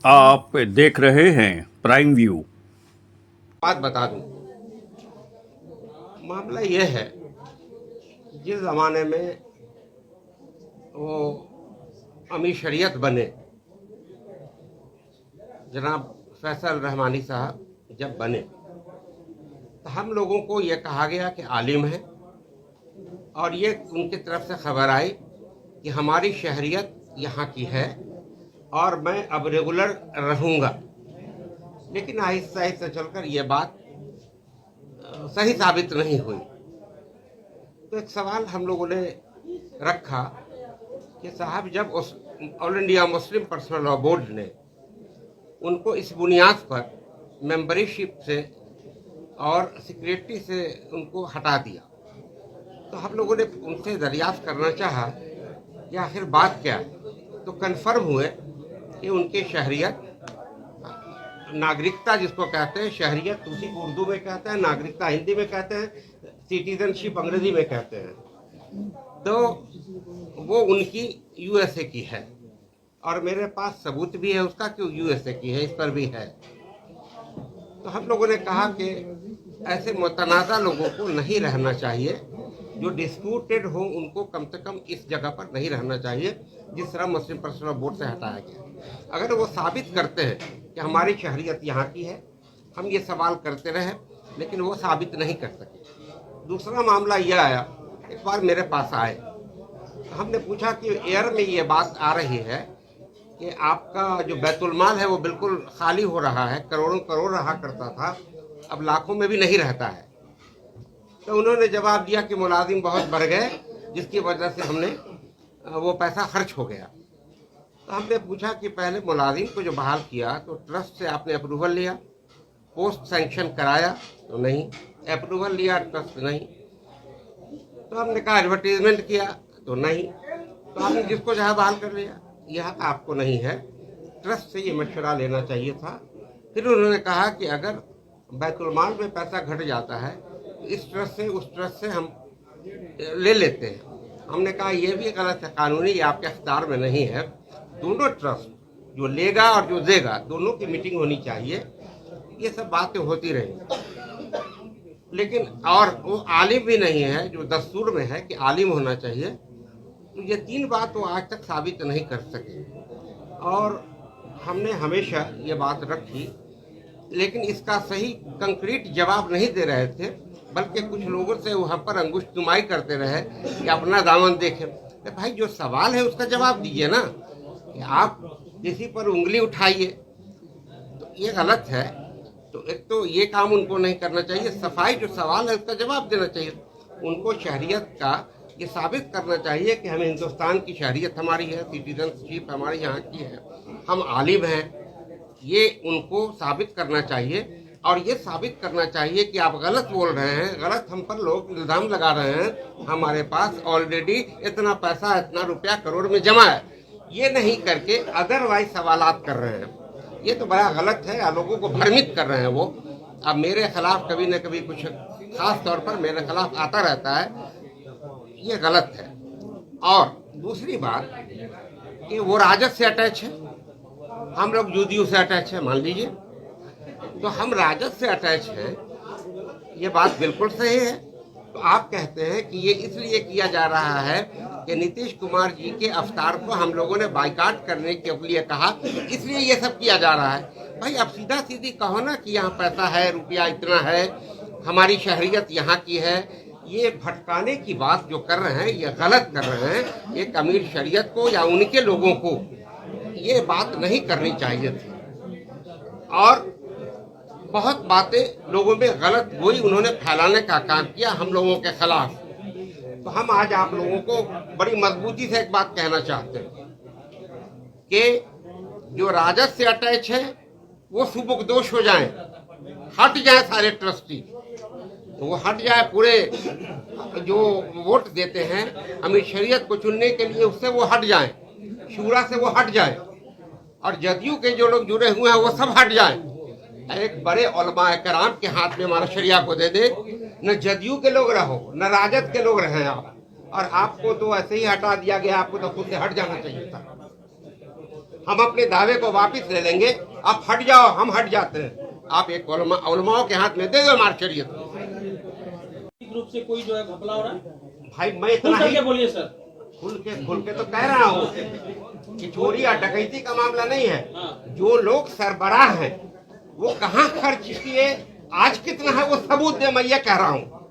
आप देख रहे हैं प्राइम व्यू। बात बता दूं, मामला यह है, जिस ज़माने में वो अमीर शरीयत बने, जनाब फैसल रहमानी साहब जब बने, तो हम लोगों को ये कहा गया कि आलिम है, और ये उनकी तरफ से खबर आई कि हमारी शहरियत यहाँ की है और मैं अब रेगुलर रहूँगा। लेकिन आहिस्ता आहिस्ता चलकर ये बात सही साबित नहीं हुई। तो एक सवाल हम लोगों ने रखा कि साहब, जब उस all India Muslim personal law board ने उनको इस बुनियाद पर मेंबरशिप से और सिक्योरिटी से उनको हटा दिया, तो हम लोगों ने उनसे दरियाफ्त करना चाहा कि आखिर बात क्या है। तो कन्फर्म हुए कि उनकी शहरियत, नागरिकता जिसको कहते हैं, शहरियत उसी को उर्दू में कहते हैं, नागरिकता हिंदी में कहते हैं, सिटीजनशिप अंग्रेजी में कहते हैं, तो वो उनकी यूएसए की है। और मेरे पास सबूत भी है उसका कि यूएसए की है, इस पर भी है। तो हम लोगों ने कहा कि ऐसे मुतनाज़ा लोगों को नहीं रहना चाहिए, जो डिस्प्यूटेड हो उनको कम से कम इस जगह पर नहीं रहना चाहिए जिस तरह मुस्लिम पर्सनल लॉ बोर्ड से हटाया गया। अगर वो साबित करते हैं कि हमारी शहरियत यहाँ की है, हम ये सवाल करते रहे, लेकिन वो साबित नहीं कर सके। दूसरा मामला यह आया, एक बार मेरे पास आए, हमने पूछा कि एयर में ये बात आ रही है कि आपका जो बैतुल-माल है वो बिल्कुल खाली हो रहा है, करोड़ों करोड़ रहा करता था, अब लाखों में भी नहीं रहता है। तो उन्होंने जवाब दिया कि मुलाजिम बहुत बढ़ गए, जिसकी वजह से हमने वो पैसा खर्च हो गया। तो हमने पूछा कि पहले मुलाजिम को जो बहाल किया तो ट्रस्ट से आपने अप्रूवल लिया, पोस्ट सैंक्शन कराया तो नहीं, अप्रूवल लिया ट्रस्ट नहीं, तो हमने कहा एडवर्टीजमेंट किया तो नहीं, तो आपने जिसको जहाँ बहाल कर लिया, यह आपको नहीं है, ट्रस्ट से ये मशवरा लेना चाहिए था। फिर उन्होंने कहा कि अगर बैतुल-माल में पैसा घट जाता है तो इस ट्रस्ट से उस ट्रस्ट से हम ले लेते हैं। हमने कहा यह भी गलत है, कानूनी ये आपके अख्तियार में नहीं है। दोनों ट्रस्ट, जो लेगा और जो देगा, दोनों की मीटिंग होनी चाहिए। ये सब बातें होती रही, लेकिन और वो आलिम भी नहीं है जो दस्तूर में है कि आलिम होना चाहिए। तो ये तीन बात वो आज तक साबित नहीं कर सके, और हमने हमेशा ये बात रखी, लेकिन इसका सही कंक्रीट जवाब नहीं दे रहे थे, बल्कि कुछ लोगों से वहाँ पर अंगुशतुमाई करते रहे कि अपना दामन देखें। तो भाई, जो सवाल है उसका जवाब दीजिए ना, कि आप किसी पर उंगली उठाइए, तो ये गलत है। तो एक तो ये काम उनको नहीं करना चाहिए, सफाई जो सवाल है उसका जवाब देना चाहिए। उनको शहरियत का ये साबित करना चाहिए कि हमें हिंदुस्तान की शहरियत हमारी है, सिटीजनशिप हमारी यहाँ की है, हम आलिम हैं, ये उनको साबित करना चाहिए। और ये साबित करना चाहिए कि आप गलत बोल रहे हैं, गलत हम पर लोग इल्ज़ाम लगा रहे हैं, हमारे पास ऑलरेडी इतना पैसा, इतना रुपया करोड़ में जमा है, ये नहीं करके अदरवाइज सवालात कर रहे हैं। ये तो बड़ा गलत है, लोगों को भ्रमित कर रहे हैं वो। अब मेरे खिलाफ कभी न कभी कुछ खास तौर पर मेरे खिलाफ आता रहता है, ये गलत है। और दूसरी बात कि वो राजद से अटैच है, हम लोग जदयू से अटैच है, मान लीजिए, तो हम राजद से अटैच हैं, ये बात बिल्कुल सही है। तो आप कहते हैं कि ये इसलिए किया जा रहा है कि नीतीश कुमार जी के अवतार को हम लोगों ने बाइकाट करने के लिए कहा, इसलिए ये सब किया जा रहा है। भाई, अब सीधा सीधी कहो ना कि यहाँ पैसा है, रुपया इतना है, हमारी शहरियत यहाँ की है। ये भटकाने की बात जो कर रहे हैं, ये गलत कर रहे हैं। एक अमीर शरीयत को या उनके लोगों को ये बात नहीं करनी चाहिए थी, और बहुत बातें लोगों में गलत गोई उन्होंने फैलाने का काम किया हम लोगों के खिलाफ। तो हम आज आप लोगों को बड़ी मजबूती से एक बात कहना चाहते हैं कि जो राजद से अटैच है वो सुबुकदोश हो जाएं, हट जाए सारे ट्रस्टी, तो वो हट जाए, पूरे जो वोट देते हैं अमीर शरीयत को चुनने के लिए, उससे वो हट जाएं, शूरा से वो हट जाए, और जदयू के जो लोग जुड़े हुए हैं वो सब हट जाएं। एक बड़े उलमा कराम के हाथ में हमारा शरिया को दे दे, न जदयू के लोग रहो न राजद के लोग रहें आप, और आपको तो ऐसे ही हटा दिया गया, आपको तो खुद से हट जाना चाहिए था। हम अपने दावे को वापस ले लेंगे, आप हट जाओ, हम हट जाते हैं। आप एक उलमाओं के हाथ में दे दो मार शरीयत। ग्रुप से कोई जो है घपला हो रहा है? भाई मैं इतना ही बोलिए सर। खुल के तो कह रहा हूँ कि चोरी या डकैती का मामला नहीं है। जो लोग सरबराह हैं वो कहाँ खर्च किए, आज कितना है वो सबूत दे, मैं ये कह रहा हूँ।